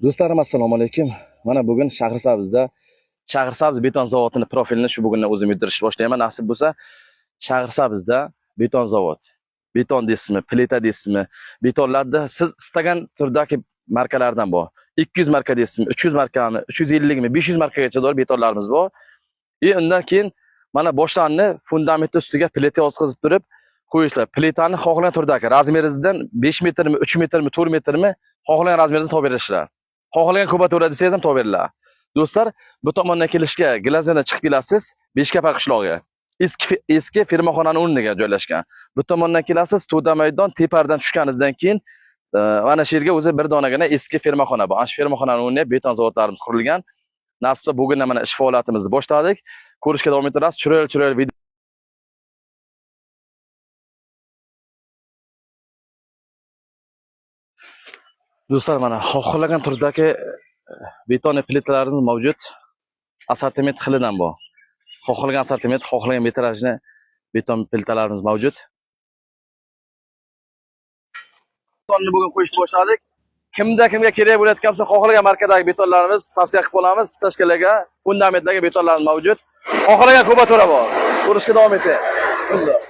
Do'stlarim assalomu alaykum. Mana bugun Shahrisabz beton zavodini profilini shu bugundan o'zim yuritishni boshlayman. Nasib bo'lsa, Shahrisabzda beton zavod. Beton deysizmi, plita deysizmi, betonlarda siz istagan turdagi markalardan bor. 200 marka deysizmi, 300 markami, 350 mi, 500 markagacha bor betonlarimiz bor. Undan keyin mana boshlarni fundamentni ustiga plita yotqizib turib qo'yishlar. Plitani xohlagan turdagi razmeringizdan 5 metrmi, 3 metrmi, 4 metrmi xohlagan razmerda topib berishlar. Xohlagan kubatura desangiz ham topib beriladi. Do'stlar, bu tomondan kelishga Glazerdan chiqib kelasiz, Beshkapa qishlog'iga. Eski firmaxonaning o'rniga joylashgan. Bu tomondan kelasiz, To'da maydon tepardan tushganingizdan keyin mana shu yerga o'zi bir donagina eski firmaxona bor. Ana shu firmaxonaning o'rniga beton zavodlarimiz qurilgan. Nasibsa bugundan mana ish faoliyatimizni boshladik. Ko'rishga davom ettiramiz. Chiroyli video. Do'stlar, mana xohlagan turdagi beton plitalarimiz mavjud. Assortiment xilidan bor. Xohlagan assortiment, xohlagan metrajni beton plitalarimiz mavjud. Betonni bugun qo'yishni boshladik. Kimga kerak bo'layotgan bo'lsa, xohlagan markadagi betonlarimiz tavsiya qilib qolamiz. Tashkalaga, fundamentdagi betonlarimiz mavjud. Xohlagan kubatura bor. Ko'rishga davom eting. Bismillah.